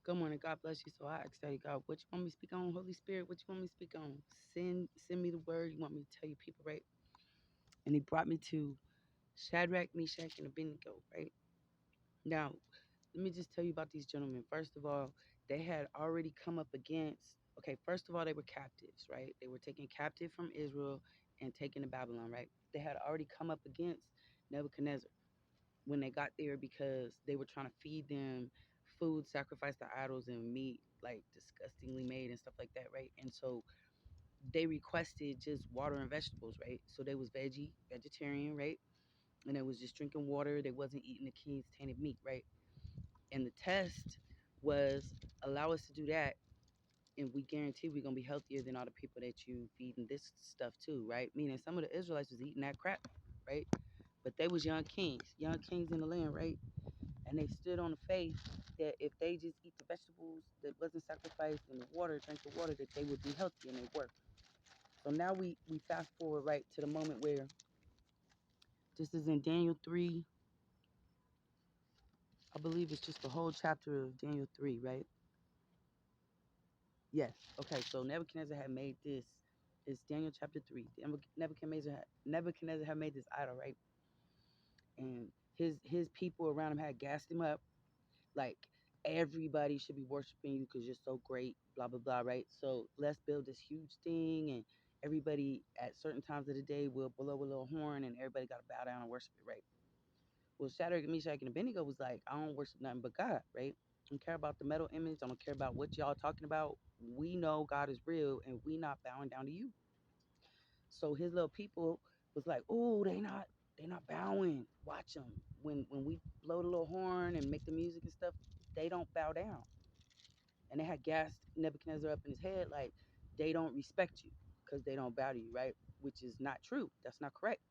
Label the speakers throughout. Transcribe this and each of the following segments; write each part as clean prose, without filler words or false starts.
Speaker 1: Good morning. God bless you. So I asked Daddy God, what you want me to speak on? Holy Spirit, what you want me to speak on? Send me the word you want me to tell you people, right? And he brought me to Shadrach, Meshach, and Abednego, right? Now, let me just tell you about these gentlemen. First of all, they had already come up against, okay, first of all, they were captives, right? They were taken captive from Israel and taken to Babylon, right? They had already come up against Nebuchadnezzar when they got there because they were trying to feed them food sacrificed to idols and meat like disgustingly made and stuff like that, right? And so they requested just water and vegetables, right? So they was vegetarian, right? And they was just drinking water. They wasn't eating the king's tainted meat, right? And the test was allow us to do that, and we guarantee we're gonna be healthier than all the people that you feeding this stuff to, right? Meaning some of the Israelites was eating that crap, right? But they was young kings in the land, right? And they stood on the faith that if they just eat the vegetables that wasn't sacrificed and the water, drink the water, that they would be healthy, and they were. So now we fast forward right to the moment where this is in Daniel 3. I believe it's just the whole chapter of Daniel 3, right? Yes. Okay, so Nebuchadnezzar had made this. It's Daniel chapter 3. Nebuchadnezzar had made this idol, right? And his people around him had gassed him up like everybody should be worshiping you because you're so great, blah blah blah, right? So let's build this huge thing, and everybody at certain times of the day will blow a little horn, and everybody got to bow down and worship it, right? Well, Shadrach, Meshach, and Abednego was like, I don't worship nothing but God, right? I don't care about the metal image. I don't care about what y'all talking about. We know God is real, and we not bowing down to you. So his little people was like, oh, they not bowing. Watch them. When we blow the little horn and make the music and stuff, they don't bow down. And they had gassed Nebuchadnezzar up in his head like they don't respect you because they don't bow to you, right? Which is not true. That's not correct.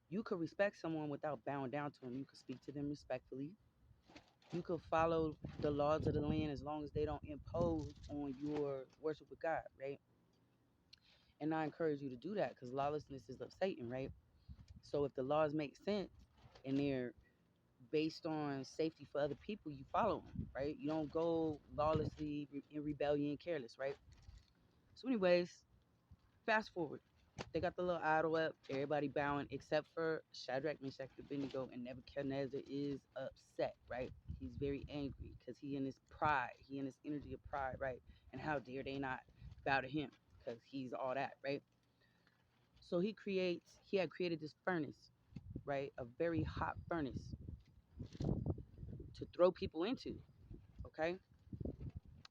Speaker 1: You could respect someone without bowing down to them. You could speak to them respectfully. You could follow the laws of the land as long as they don't impose on your worship with God, right? And I encourage you to do that because lawlessness is of Satan, right? So if the laws make sense and they're based on safety for other people, you follow them, right? You don't go lawlessly in rebellion, careless, right? So, anyways, fast forward. They got the little idol up, everybody bowing except for Shadrach, Meshach, and Abednego, and Nebuchadnezzar is upset, right? He's very angry because he in his pride, he in his energy of pride, right? And how dare they not bow to him because he's all that, right? So he had created this furnace, right? A very hot furnace to throw people into, okay?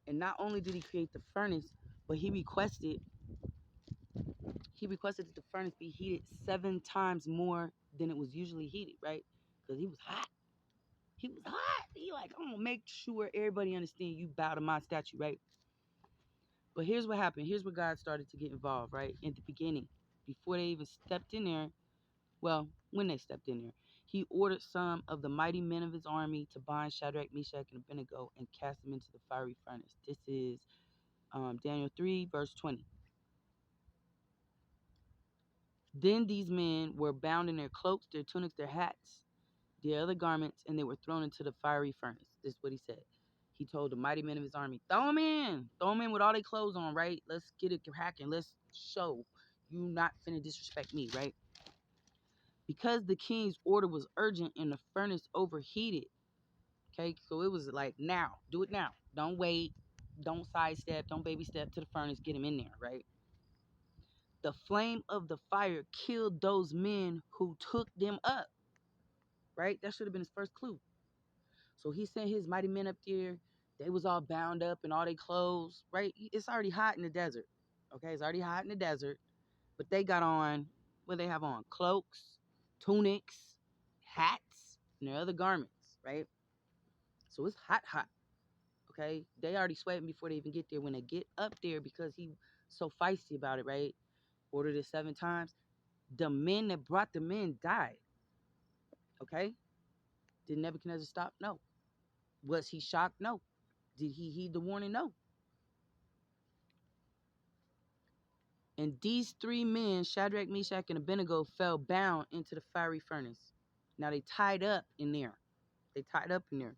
Speaker 1: And not only did he create the furnace, but he requested that the furnace be heated 7 times more than it was usually heated, right? Because he was hot. He was hot. He like, I'm gonna make sure everybody understand you bow to my statue, right? But here's what happened. Here's where God started to get involved, right? In the beginning, before they even stepped in there. Well, when they stepped in there, he ordered some of the mighty men of his army to bind Shadrach, Meshach, and Abednego and cast them into the fiery furnace. This is Daniel 3, verse 20. Then these men were bound in their cloaks, their tunics, their hats, their other garments, and they were thrown into the fiery furnace. This is what he said. He told the mighty men of his army, throw them in. Throw them in with all their clothes on, right? Let's get it cracking. Let's show you not finna disrespect me, right? Because the king's order was urgent and the furnace overheated. Okay, so it was like, now, do it now. Don't wait. Don't sidestep. Don't baby step to the furnace. Get him in there, right? The flame of the fire killed those men who took them up, right? That should have been his first clue. So he sent his mighty men up there. They was all bound up in all their clothes, right? It's already hot in the desert. Okay, it's already hot in the desert. But they got on, what they have on? Cloaks, tunics, hats, and their other garments, right? So it's hot, hot. Okay, they already sweating before they even get there. When they get up there, because he so feisty about it, right? Ordered it 7 times. The men that brought the men died. Okay, did Nebuchadnezzar stop? No. Was he shocked? No. Did he heed the warning? No. And these 3 men, Shadrach, Meshach, and Abednego, fell bound into the fiery furnace. Now they tied up in there. They tied up in there.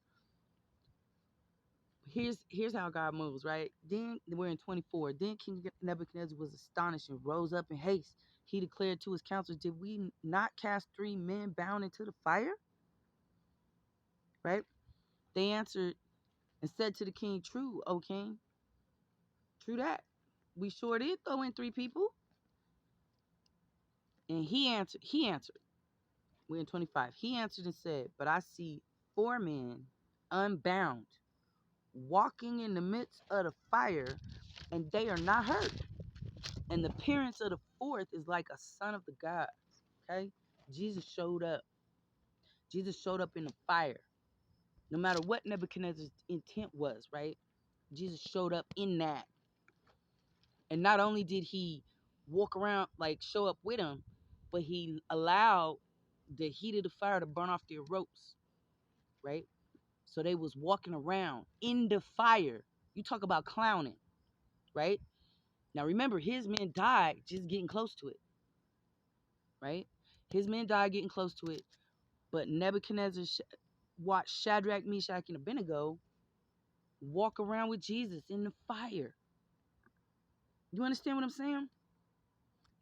Speaker 1: Here's how God moves, right? Then we're in 24. Then King Nebuchadnezzar was astonished and rose up in haste. He declared to his counselors, "Did we not cast 3 men bound into the fire?" Right? They answered and said to the king, "True, O king, true that. We sure did throw in 3 people." And he answered. We're in 25. He answered and said, "But I see 4 men unbound, walking in the midst of the fire, and they are not hurt. And the appearance of the fourth is like a son of the gods." Okay? Jesus showed up. Jesus showed up in the fire. No matter what Nebuchadnezzar's intent was, right? Jesus showed up in that. And not only did he walk around, like show up with him, but he allowed the heat of the fire to burn off their ropes, right? So they was walking around in the fire. You talk about clowning, right? Now remember, his men died just getting close to it, right? His men died getting close to it, but Nebuchadnezzar watched Shadrach, Meshach, and Abednego walk around with Jesus in the fire. You understand what I'm saying?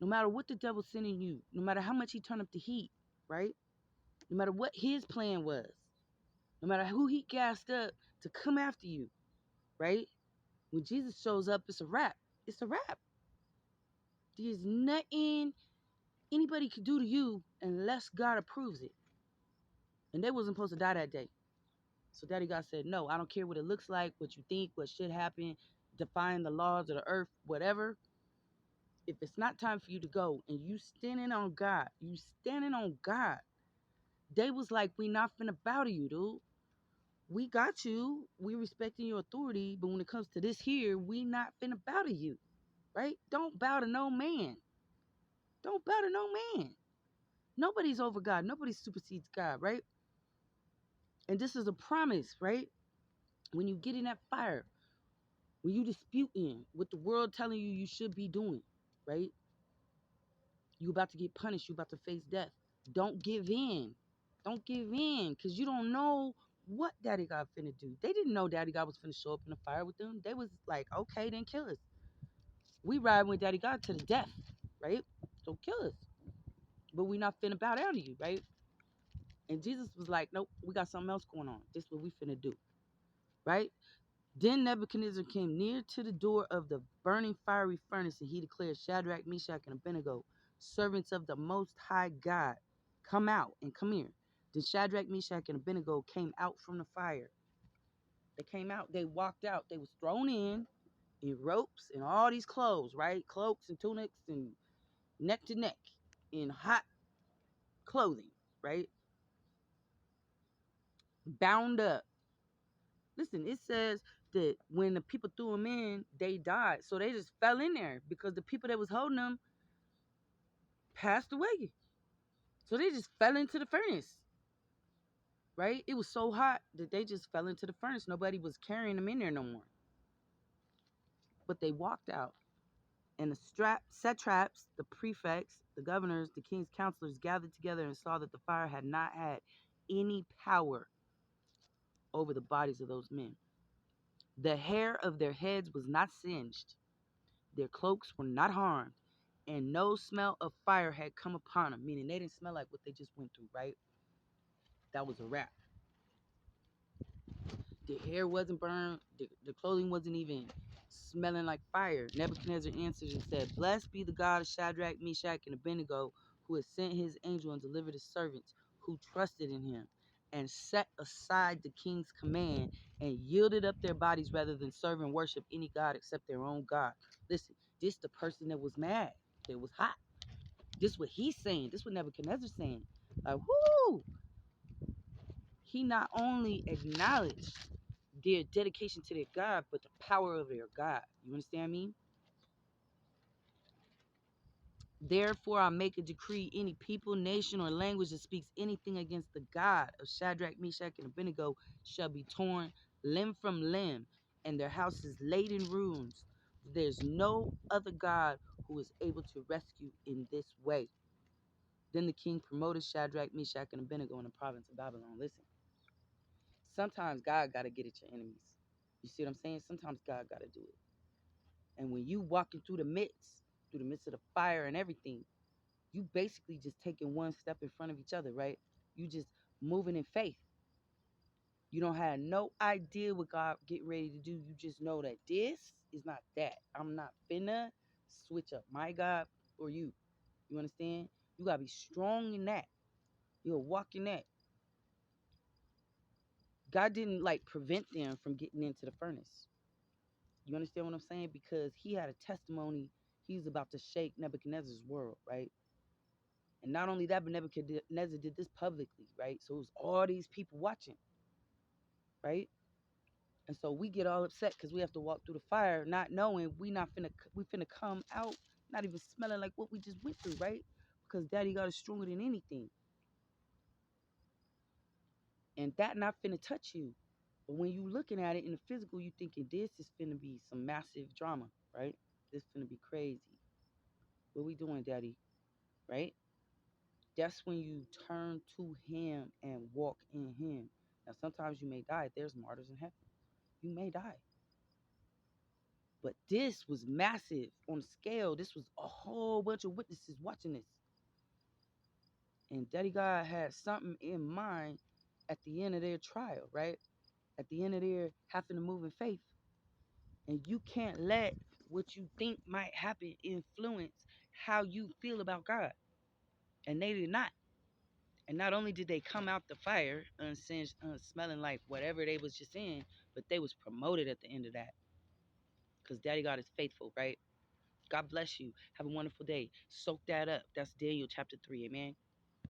Speaker 1: No matter what the devil's sending you, no matter how much he turned up the heat, right? No matter what his plan was, no matter who he gassed up to come after you, right? When Jesus shows up, it's a wrap. It's a wrap. There's nothing anybody could do to you unless God approves it. And they wasn't supposed to die that day. So Daddy God said, "No, I don't care what it looks like, what you think, what should happen, defying the laws of the earth, whatever. If it's not time for you to go and you standing on God, they was like, we not finna bow to you, dude. We got you. We respecting your authority, but when it comes to this here, we not finna bow to you, right? Don't bow to no man. Don't bow to no man. Nobody's over God. Nobody supersedes God, right? And this is a promise, right? When you get in that fire, when you disputing what the world telling you you should be doing, right? You about to get punished. You about to face death. Don't give in. Don't give in, because you don't know what Daddy God finna do. They didn't know Daddy God was finna show up in the fire with them. They was like, okay, then kill us. We ride with Daddy God to the death, right? So kill us. But we not finna bow down to you, right? And Jesus was like, nope, we got something else going on. This is what we finna do, right? Then Nebuchadnezzar came near to the door of the burning fiery furnace, and he declared, "Shadrach, Meshach, and Abednego, servants of the Most High God, come out and come here." Then Shadrach, Meshach, and Abednego came out from the fire. They came out. They walked out. They was thrown in ropes and all these clothes, right? Cloaks and tunics and neck to neck in hot clothing, right? Bound up. Listen, it says that when the people threw them in, they died. So they just fell in there because the people that was holding them passed away. So they just fell into the furnace, right? It was so hot that they just fell into the furnace. Nobody was carrying them in there no more. But they walked out. And the satraps, the prefects, the governors, the king's counselors gathered together and saw that the fire had not had any power over the bodies of those men. The hair of their heads was not singed, their cloaks were not harmed, and no smell of fire had come upon them, meaning they didn't smell like what they just went through, right? That was a wrap. The hair wasn't burned, the clothing wasn't even smelling like fire. Nebuchadnezzar answered and said, "Blessed be the God of Shadrach, Meshach, and Abednego, who has sent his angel and delivered his servants who trusted in him and set aside the king's command and yielded up their bodies rather than serve and worship any God except their own God." Listen, this the person that was mad, that was hot. This what he's saying. This what Nebuchadnezzar's saying. Like, whoo! He not only acknowledged their dedication to their God, but the power of their God. You understand me? Therefore, I make a decree: any people, nation, or language that speaks anything against the God of Shadrach, Meshach, and Abednego shall be torn limb from limb, and their houses laid in ruins. There's no other God who is able to rescue in this way. Then the king promoted Shadrach, Meshach, and Abednego in the province of Babylon. Listen, sometimes God got to get at your enemies. You see what I'm saying? Sometimes God got to do it. And when you walking through the midst of the fire and everything, you basically just taking one step in front of each other, right? You just moving in faith. You don't have no idea what God getting ready to do. You just know that this is not that. I'm not finna switch up my God or you. You understand? You gotta be strong in that. You'll walk in that. God didn't like prevent them from getting into the furnace. You understand what I'm saying? Because he had a testimony. He was about to shake Nebuchadnezzar's world, right? And not only that, but Nebuchadnezzar did this publicly, right? So it was all these people watching, right? And so we get all upset because we have to walk through the fire, not knowing we finna come out, not even smelling like what we just went through, right? Because Daddy God is stronger than anything, and that not finna touch you. But when you looking at it in the physical, you thinking this is finna be some massive drama, right? This finna be crazy. What we doing, Daddy? Right? That's when you turn to Him and walk in Him. Now, sometimes you may die. There's martyrs in heaven. You may die. But this was massive on scale. This was a whole bunch of witnesses watching this. And Daddy God had something in mind at the end of their trial, right? At the end of their having to move in faith. And you can't let what you think might happen influence how you feel about God. And they did not. And not only did they come out the fire unsinged, smelling like whatever they was just in, but they was promoted at the end of that. Because Daddy God is faithful, right? God bless you. Have a wonderful day. Soak that up. That's Daniel chapter 3. Amen.